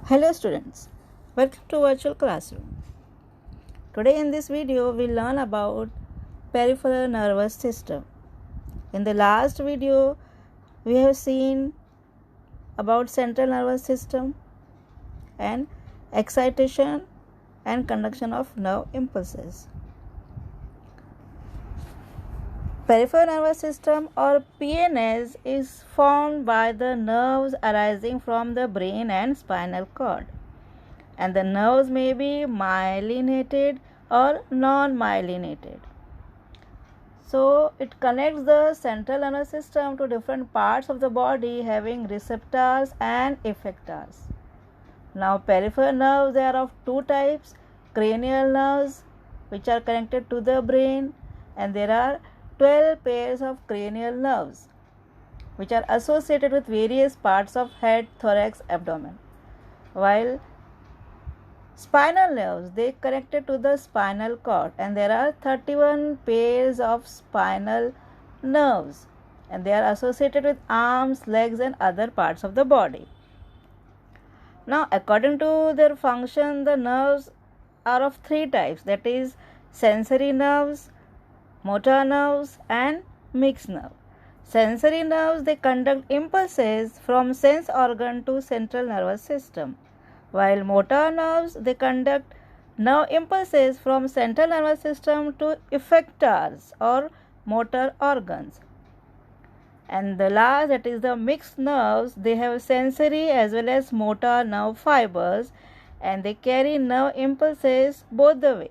Hello students, welcome to virtual classroom. Today in this video we learn about peripheral nervous system. In the last video we have seen about central nervous system and excitation and conduction of nerve impulses. Peripheral nervous system or PNS is formed by the nerves arising from the brain and spinal cord, and the nerves may be myelinated or non-myelinated. So it connects the central nervous system to different parts of the body having receptors and effectors. Now peripheral nerves, they are of two types: cranial nerves, which are connected to the brain, and there are 12 pairs of cranial nerves which are associated with various parts of head, thorax, abdomen, while spinal nerves, they connected to the spinal cord, and there are 31 pairs of spinal nerves, and they are associated with arms, legs, and other parts of the body. Now according to their function, the nerves are of three types, that is sensory nerves, motor nerves, and mixed nerve. Sensory nerves, they conduct impulses from sense organ to central nervous system, while motor nerves, they conduct nerve impulses from central nervous system to effectors or motor organs. And the last, that is the mixed nerves, they have sensory as well as motor nerve fibers, and they carry nerve impulses both the way.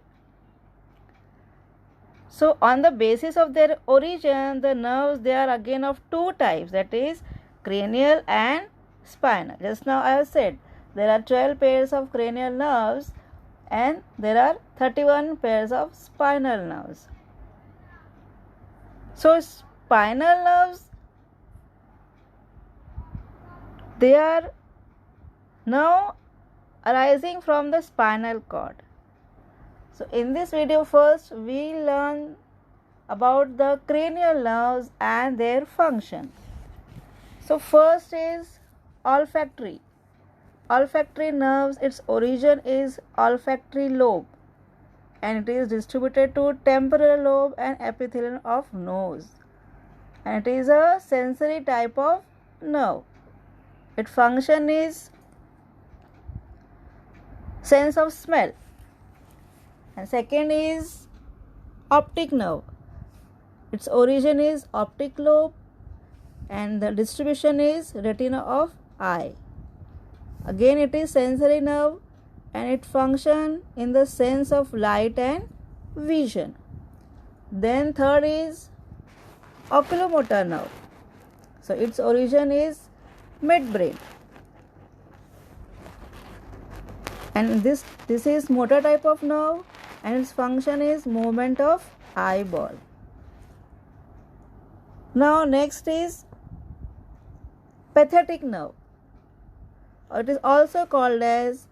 So on the basis of their origin, the nerves, they are again of two types, that is cranial and spinal. Just now I have said there are 12 pairs of cranial nerves and there are 31 pairs of spinal nerves. So spinal nerves, they are now arising from the spinal cord. So in this video, first we learn about the cranial nerves and their function. So first is olfactory. Olfactory nerves, its origin is olfactory lobe, and it is distributed to temporal lobe and epithelium of nose, and it is a sensory type of nerve. Its function is sense of smell. And second is optic nerve. Its origin is optic lobe and the distribution is retina of eye. Again it is sensory nerve and it function in the sense of light and vision. Then third is oculomotor nerve. So its origin is midbrain. And this is motor type of nerve, and its function is movement of eyeball. Now next is pathetic nerve. It is also called as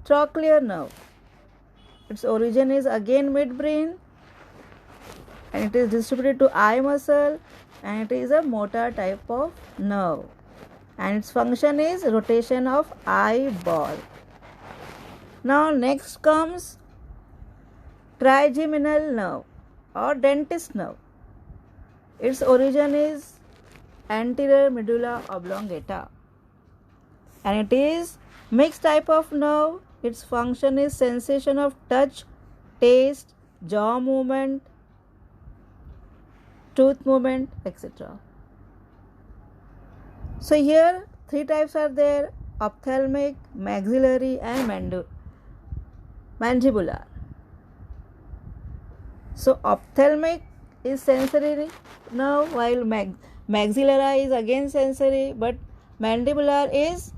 trochlear nerve. Its origin is again midbrain, and it is distributed to eye muscle, and it is a motor type of nerve, and its function is rotation of eyeball. Now next comes trigeminal nerve or dentist nerve. Its origin is anterior medulla oblongata, and it is mixed type of nerve. Its function is sensation of touch, taste, jaw movement, tooth movement, etc. So here three types are there: ophthalmic, maxillary, and mandibular. So ophthalmic is sensory nerve, while maxillary is again sensory, but mandibular is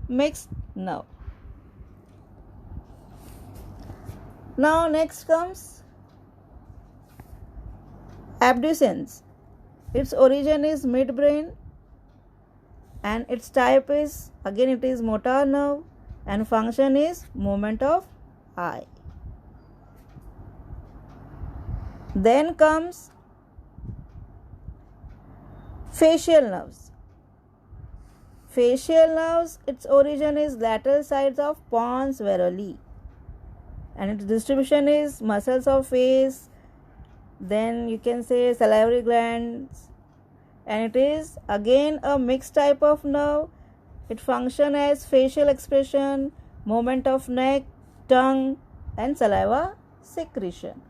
mixed nerve. Now next comes abducens. Its origin is midbrain and its type is, again it is motor nerve, and function is movement of eye. Then comes facial nerves. facial nerves, its origin is lateral sides of pons varolii, and its distribution is muscles of face, then you can say salivary glands, and it is again a mixed type of nerve. It functions as facial expression, movement of neck, tongue, and saliva secretion.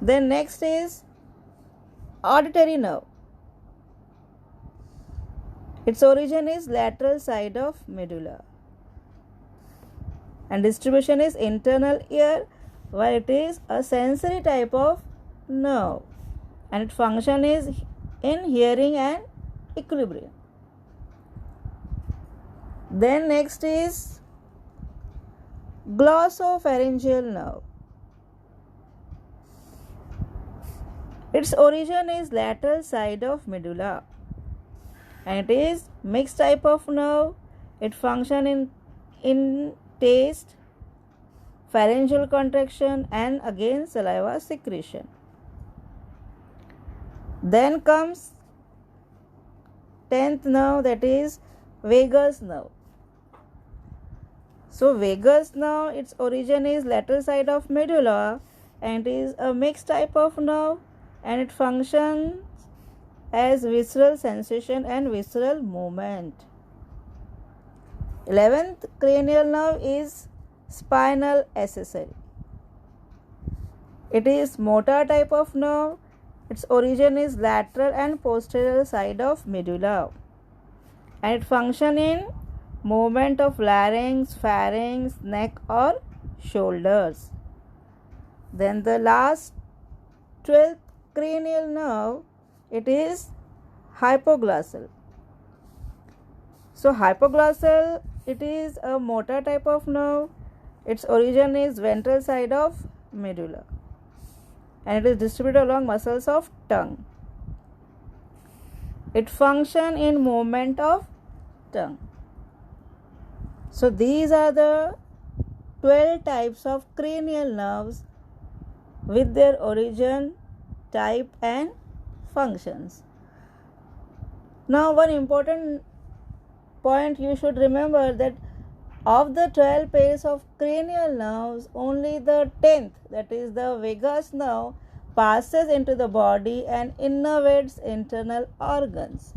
Then next is auditory nerve. Its origin is lateral side of medulla, and distribution is internal ear, while it is a sensory type of nerve, and its function is in hearing and equilibrium. Then next is glossopharyngeal nerve. Its origin is lateral side of medulla, and it is mixed type of nerve. It function in taste, pharyngeal contraction, and again saliva secretion. Then comes 10th nerve, that is vagus nerve. So vagus nerve, its origin is lateral side of medulla, and is a mixed type of nerve, and it functions as visceral sensation and visceral movement. 11th cranial nerve is spinal accessory. It is motor type of nerve. Its origin is lateral and posterior side of medulla, and it functions in movement of larynx, pharynx, neck or shoulders. Then the last 12th cranial nerve, it is hypoglossal. So hypoglossal, it is a motor type of nerve. Its origin is ventral side of medulla, and it is distributed along muscles of tongue. It functions in movement of tongue. So these are the 12 types of cranial nerves with their origin, type and functions. Now one important point you should remember, that of the 12 pairs of cranial nerves, only the 10th, that is the vagus nerve, passes into the body and innervates internal organs,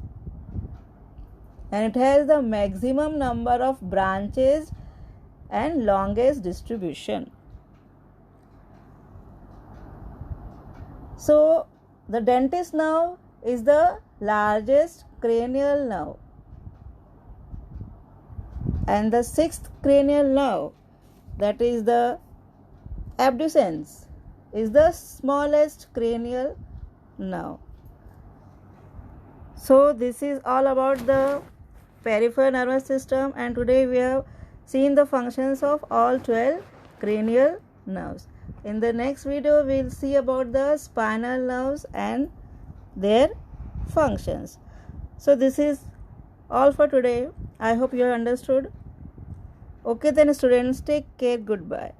and it has the maximum number of branches and longest distribution. So the dentist nerve is the largest cranial nerve, and the 6th cranial nerve, that is the abducens, is the smallest cranial nerve. So this is all about the peripheral nervous system, and today we have seen the functions of all 12 cranial nerves. In the next video we will see about the spinal nerves and their functions. So this is all for today. I hope you have understood. Okay then students, take care. Goodbye.